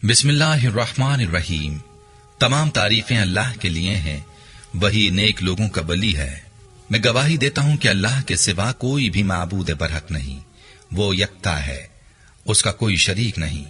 बिस्मिल्लाहिर्रहमानिर्रहीम। तमाम तारीफें अल्लाह के लिए हैं, वही नेक लोगों का वली है। मैं गवाही देता हूं कि अल्लाह के सिवा कोई भी माबूद बरहक नहीं, वो यकता है, उसका कोई शरीक नहीं।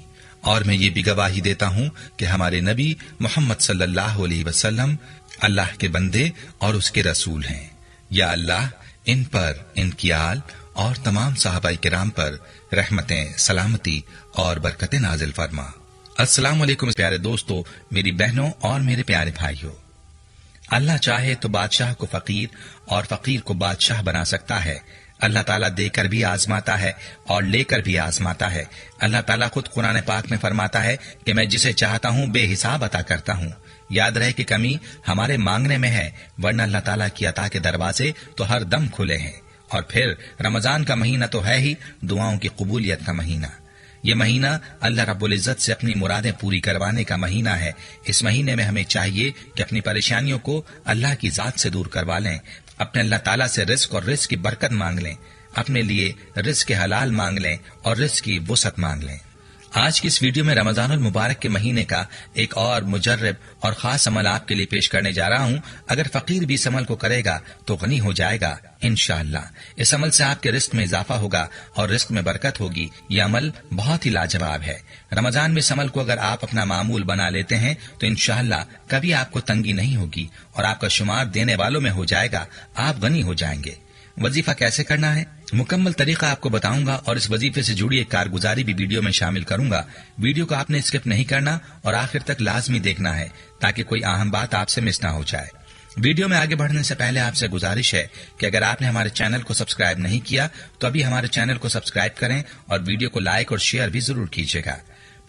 और मैं ये भी गवाही देता हूं कि हमारे नबी मोहम्मद सल्लल्लाहु अलैहि वसल्लम अल्लाह के बंदे और उसके रसूल हैं। या अल्लाह इन पर, इनकी आल और तमाम सहाबाए किराम पर रहमतें, सलामती और बरकतें नाजिल फरमा। अस्सलाम वालेकुम प्यारे दोस्तों, मेरी बहनों और मेरे प्यारे भाइयों। अल्लाह चाहे तो बादशाह को फकीर और फकीर को बादशाह बना सकता है। अल्लाह ताला देकर भी आजमाता है और लेकर भी आजमाता है। अल्लाह ताला खुद कुरान पाक में फरमाता है कि मैं जिसे चाहता हूँ बेहिसाब अता करता हूँ। याद रहे कि कमी हमारे मांगने में है, वरना अल्लाह ताला की अता के दरवाजे तो हर दम खुले हैं। और फिर रमजान का महीना तो है ही दुआओं की कबूलियत का महीना। ये महीना अल्लाह रब्बुल इज्जत से अपनी मुरादें पूरी करवाने का महीना है। इस महीने में हमें चाहिए कि अपनी परेशानियों को अल्लाह की जात से दूर करवा लें, अपने अल्लाह ताला से रिस्क और रिस्क की बरकत मांग लें, अपने लिए रिस्क के हलाल मांग लें और रिस्क की वुसअत मांग लें। आज की इस वीडियो में रमजानुल मुबारक के महीने का एक और मुजर्रब और खास अमल आपके लिए पेश करने जा रहा हूँ। अगर फकीर भी इस अमल को करेगा तो गनी हो जाएगा इंशाअल्लाह। इस अमल से आपके रिस्क में इजाफा होगा और रिस्क में बरकत होगी। यह अमल बहुत ही लाजवाब है। रमजान में इस अमल को अगर आप अपना मामूल बना लेते हैं तो इंशाअल्लाह कभी आपको तंगी नहीं होगी और आपका शुमार देने वालों में हो जाएगा, आप गनी हो जाएंगे। वजीफा कैसे करना है, मुकम्मल तरीका आपको बताऊंगा और इस वजीफे से जुड़ी एक कारगुजारी भी वीडियो में शामिल करूंगा। वीडियो को आपने स्किप नहीं करना और आखिर तक लाजमी देखना है ताकि कोई अहम बात आपसे मिस ना हो जाए। वीडियो में आगे बढ़ने से पहले आपसे गुजारिश है कि अगर आपने हमारे चैनल को सब्सक्राइब नहीं किया तो अभी हमारे चैनल को सब्सक्राइब करें और वीडियो को लाइक और शेयर भी जरूर कीजिएगा।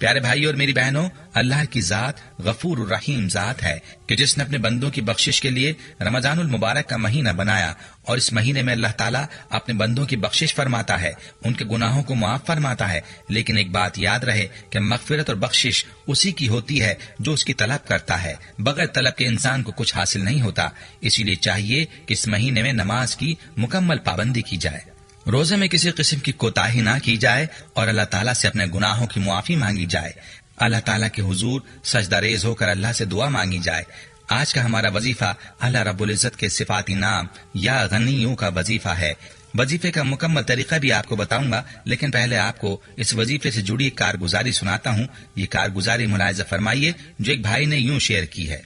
प्यारे भाइयों और मेरी बहनों, अल्लाह की जात गफूर रहीम जात है कि जिसने अपने बंदों की बख्शिश के लिए रमजानुल मुबारक का महीना बनाया और इस महीने में अल्लाह ताला अपने बंदों की बख्शिश फरमाता है, उनके गुनाहों को माफ फरमाता है। लेकिन एक बात याद रहे कि मगफिरत और बख्शिश उसी की होती है जो उसकी तलब करता है। बगैर तलब के इंसान को कुछ हासिल नहीं होता। इसीलिए चाहिए कि इस महीने में नमाज की मुकम्मल पाबंदी की जाए, रोजे में किसी किस्म की कोताही ना की जाए और अल्लाह ताला से अपने गुनाहों की मुआफी मांगी जाए। अल्लाह ताला के हुजूर सजदारेज होकर अल्लाह से दुआ मांगी जाए। आज का हमारा वजीफा अल्लाह रब्बुल इज्जत के सिफाती नाम या गनियों का वजीफा है। वजीफे का मुकम्मल तरीका भी आपको बताऊंगा, लेकिन पहले आपको इस वजीफे से जुड़ी एक कारगुजारी सुनाता हूँ। ये कारगुजारी मुलाहिजा फरमाइए जो एक भाई ने यूं शेयर की है।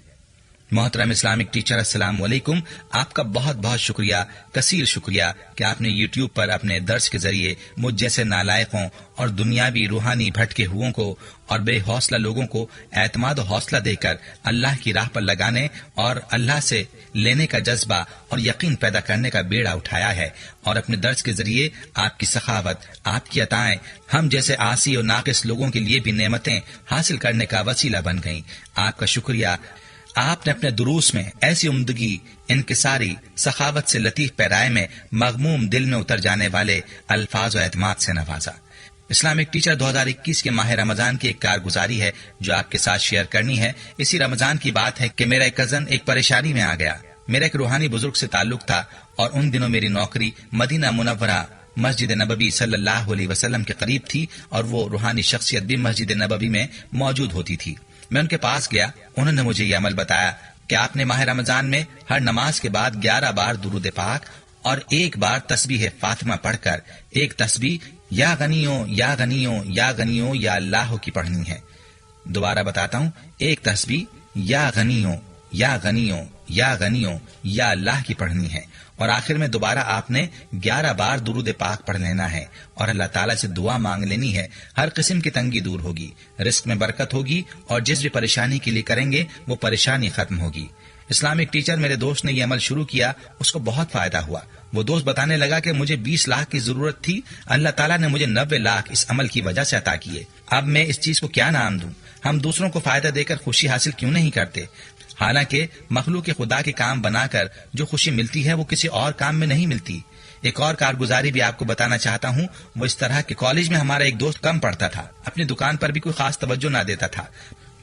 मोहतरम इस्लामिक टीचर, अस्सलाम वालेकुम। आपका बहुत बहुत शुक्रिया, कसीर शुक्रिया कि आपने YouTube पर अपने दर्स के जरिए मुझ जैसे नालायकों और दुनियावी रूहानी भटके हुओं को और बेहौसला लोगों को एतमाद और हौसला देकर अल्लाह की राह पर लगाने और अल्लाह से लेने का जज्बा और यकीन पैदा करने का बेड़ा उठाया है। और अपने दर्स के जरिए आपकी सखावत, आपकी अताएं हम जैसे आसी और नाकिस लोगों के लिए भी नेमतें हासिल करने का वसीला बन गईं। आपका शुक्रिया। आपने अपने दुरूस में ऐसी उम्दगी, इनकिसारी, सखावत से लतीफ पैराए में मगमूम दिल में उतर जाने वाले अल्फाज और एतमाद से नवाजा। इस्लामिक टीचर 2021 के माह रमजान की एक कारगुजारी है जो आपके साथ शेयर करनी है। इसी रमजान की बात है कि मेरा एक कजन एक परेशानी में आ गया। मेरा एक रूहानी बुजुर्ग से ताल्लुक था और उन दिनों मेरी नौकरी मदीना मुनव्वरा मस्जिद नबवी सल्लल्लाहु अलैहि वसल्लम के करीब थी और वो रूहानी शख्सियत भी मस्जिद नबवी में मौजूद होती थी। मैं उनके पास गया, उन्होंने मुझे ये अमल बताया कि आपने माह रमजान में हर नमाज के बाद 11 बार दुरूद पाक और 1 बार तस्बीह फातिमा पढ़कर एक तस्बीह या गनियों या गनियों या गनियों या अल्लाह की पढ़नी है। दोबारा बताता हूँ, एक तस्बीह या गनियों या गनियों या गनियों या अल्लाह की पढ़नी है और आखिर में दोबारा आपने 11 बार दुरूद पाक पढ़ लेना है और अल्लाह ताला से दुआ मांग लेनी है। हर किस्म की तंगी दूर होगी, रिस्क में बरकत होगी और जिस भी परेशानी के लिए करेंगे वो परेशानी खत्म होगी। इस्लामिक टीचर, मेरे दोस्त ने ये अमल शुरू किया, उसको बहुत फायदा हुआ। वो दोस्त बताने लगा कि मुझे 20 लाख की जरूरत थी, अल्लाह ताला ने मुझे 90 लाख इस अमल की वजह से अता किए। अब मैं इस चीज को क्या नाम दूं? हम दूसरों को फायदा देकर खुशी हासिल क्यों नहीं करते? हालांकि मखलूक खुदा के काम बनाकर जो खुशी मिलती है वो किसी और काम में नहीं मिलती। एक और कारगुजारी भी आपको बताना चाहता हूँ। वो इस तरह कि कॉलेज में हमारा एक दोस्त कम पढ़ता था, अपनी दुकान पर भी कोई खास तवज्जो ना देता था,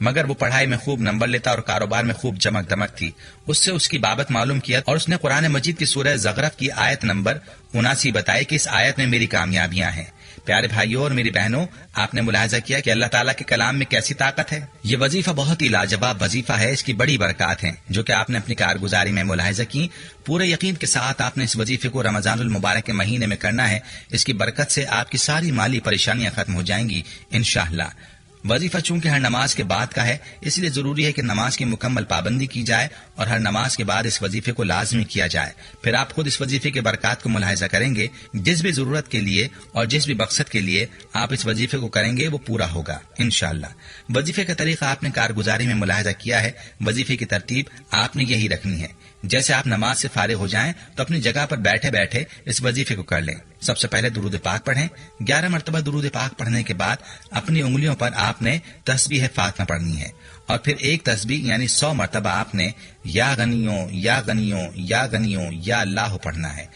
मगर वो पढ़ाई में खूब नंबर लेता और कारोबार में खूब चमक दमक थी। उससे उसकी बाबत मालूम किया और उसने कुरान मजीद की सूरह ज़गरफ की आयत नंबर 79 बताई कि इस आयत में मेरी कामयाबियां हैं। प्यारे भाइयों और मेरी बहनों, आपने मुलाहिजा किया कि अल्लाह ताला के कलाम में कैसी ताकत है। ये वजीफा बहुत ही लाजवाब वजीफा है, इसकी बड़ी बरकत है जो कि आपने अपनी कारगुजारी में मुलाहिजा की। पूरे यकीन के साथ आपने इस वजीफे को रमजानुल मुबारक के महीने में करना है। इसकी बरकत से आपकी सारी माली परेशानियां खत्म हो जाएंगी इंशाअल्लाह। वजीफा चूंकि हर नमाज के बाद का है, इसलिए जरूरी है कि नमाज की मुकम्मल पाबंदी की जाए और हर नमाज के बाद इस वजीफे को लाजमी किया जाए। फिर आप खुद इस वजीफे के बरकत को मुलाहिजा करेंगे। जिस भी जरूरत के लिए और जिस भी मकसद के लिए आप इस वजीफे को करेंगे वो पूरा होगा इंशाअल्लाह। वजीफे का तरीका आपने कारगुजारी में मुलाहिजा किया है। वजीफे की तरतीब आपने यही रखनी है। जैसे आप नमाज से फारिग हो जाएं तो अपनी जगह पर बैठे बैठे इस वजीफे को कर लें। सबसे पहले दुरूद पाक पढ़ें। 11 मरतबा दुरूद पाक पढ़ने के बाद अपनी उंगलियों पर आपने तस्बीह फातिमा पढ़नी है और फिर एक तस्बीह यानी 100 मरतबा आपने या गनियों या गनियों या गनियों या अल्लाह पढ़ना है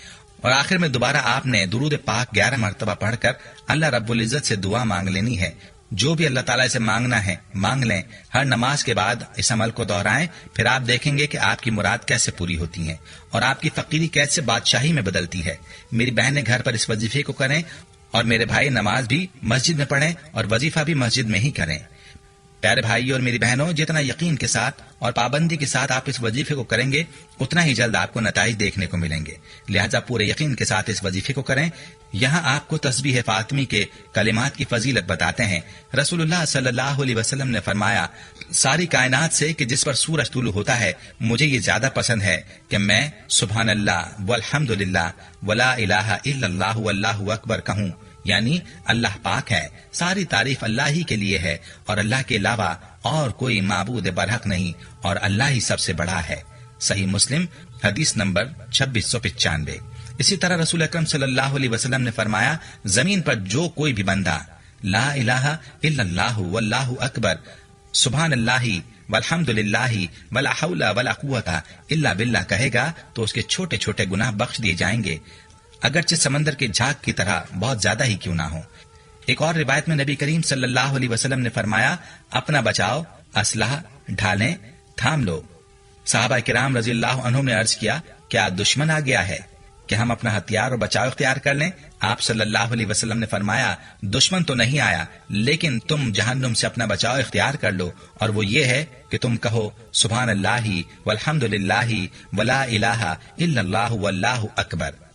और आखिर में दोबारा आपने दुरूद पाक 11 मरतबा पढ़कर अल्लाह रब्बुल इज्जत से दुआ मांग लेनी है। जो भी अल्लाह ताला से मांगना है मांग लें। हर नमाज के बाद इस अमल को दोहराएं। फिर आप देखेंगे कि आपकी मुराद कैसे पूरी होती है और आपकी फकीरी कैसे बादशाही में बदलती है। मेरी बहनें घर पर इस वजीफे को करें और मेरे भाई नमाज भी मस्जिद में पढ़ें और वजीफा भी मस्जिद में ही करें। प्यारे भाई और मेरी बहनों, जितना यकीन के साथ और पाबंदी के साथ आप इस वजीफे को करेंगे उतना ही जल्द आपको नताइज देखने को मिलेंगे। लिहाजा पूरे यकीन के साथ इस वजीफे को करें। यहाँ आपको तस्बीह फातिमी के कलिमात की फजीलत बताते हैं। रसूलुल्लाह सल्लल्लाहु अलैहि वसल्लम ने फरमाया, सारी कायनात से कि जिस पर सूरज तुलू होता है मुझे ये ज्यादा पसंद है कि मैं सुभान अल्लाह वल्हम्दुलिल्लाह वला इलाहा इल्लल्लाहु वल्लाहु अकबर कहूँ, यानी अल्लाह पाक है, सारी तारीफ अल्लाह ही के लिए है और अल्लाह के अलावा और कोई माबूद बरहक नहीं और अल्लाह ही सबसे बड़ा है। सही मुस्लिम हदीस नंबर 2695। इसी तरह रसूल अकरम सल्लल्लाहु अलैहि वसल्लम ने फरमाया, जमीन पर जो कोई भी बंदा ला इलाहा इल्लल्लाहु वल्लाहु अकबर सुभान अल्लाही वल्हम्दुलिल्लाही वला हौला वला कुव्वता इल्ला बिल्लाह कहेगा तो उसके छोटे छोटे गुनाह बख्श दिए जाएंगे, अगरचे समंदर के झाग की तरह बहुत ज्यादा ही क्यों ना हो। एक और रिवायत में नबी करीम सल्लल्लाहु अलैहि वसल्लम ने फरमाया, अपना बचाओ, असलहा ढालें, थाम लो। सहाबा किराम रज़ियल्लाहु अन्हुम ने अर्ज किया, क्या दुश्मन आ गया है कि हम अपना हथियार और बचाव इख्तियार कर लें? आप सल्लल्लाहु अलैहि वसल्लम ने फरमाया, दुश्मन तो नहीं आया, लेकिन तुम जहन्नुम से अपना बचाव इख्तियार कर लो और वो ये है कि तुम कहो सुभान अल्लाही वल्हम्दुलिल्लाही वला इलाहा इल्लल्लाहु वल्लाहु अकबर।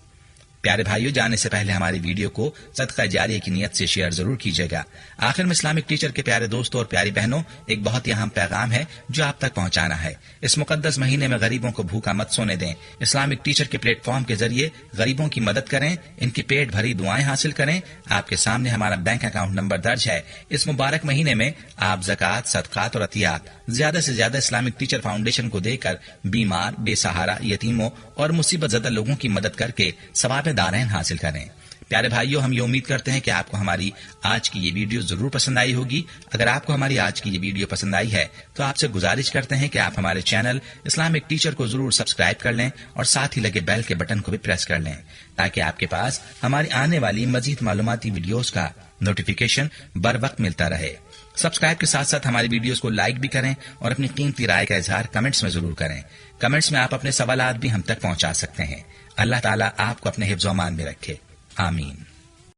प्यारे भाइयों, जाने से पहले हमारी वीडियो को सदका जारिया की नियत से शेयर जरूर कीजिएगा। आखिर में इस्लामिक टीचर के प्यारे दोस्तों और प्यारी बहनों, एक बहुत ही अहम पैगाम है जो आप तक पहुंचाना है। इस मुकद्दस महीने में गरीबों को भूखा मत सोने दें। इस्लामिक टीचर के प्लेटफॉर्म के जरिए गरीबों की मदद करें, इनकी पेट भरी दुआएं हासिल करें। आपके सामने हमारा बैंक अकाउंट नंबर दर्ज है। इस मुबारक महीने में आप ज़कात, सदकात और अतियात ज्यादा से ज्यादा इस्लामिक टीचर फाउंडेशन को देकर बीमार, बेसहारा, यतीमों और मुसीबत ज़दा लोगों की मदद करके सवाब दारैन हासिल करें। प्यारे भाइयों, हम ये उम्मीद करते हैं कि आपको हमारी आज की ये वीडियो जरूर पसंद आई होगी। अगर आपको हमारी आज की ये वीडियो पसंद आई है तो आपसे गुजारिश करते हैं कि आप हमारे चैनल इस्लामिक टीचर को जरूर सब्सक्राइब कर लें और साथ ही लगे बेल के बटन को भी प्रेस कर लें ताकि आपके पास हमारी आने वाली मजीद मालूमाती वीडियोस का नोटिफिकेशन बर वक्त मिलता रहे। सब्सक्राइब के साथ साथ हमारी वीडियोस को लाइक भी करें और अपनी कीमती राय का इजहार कमेंट्स में जरूर करें। कमेंट्स में आप अपने सवालात भी हम तक पहुंचा सकते हैं। अल्लाह ताला आपको अपने हिफ्ज़-ओ-अमान में रखे। आमीन।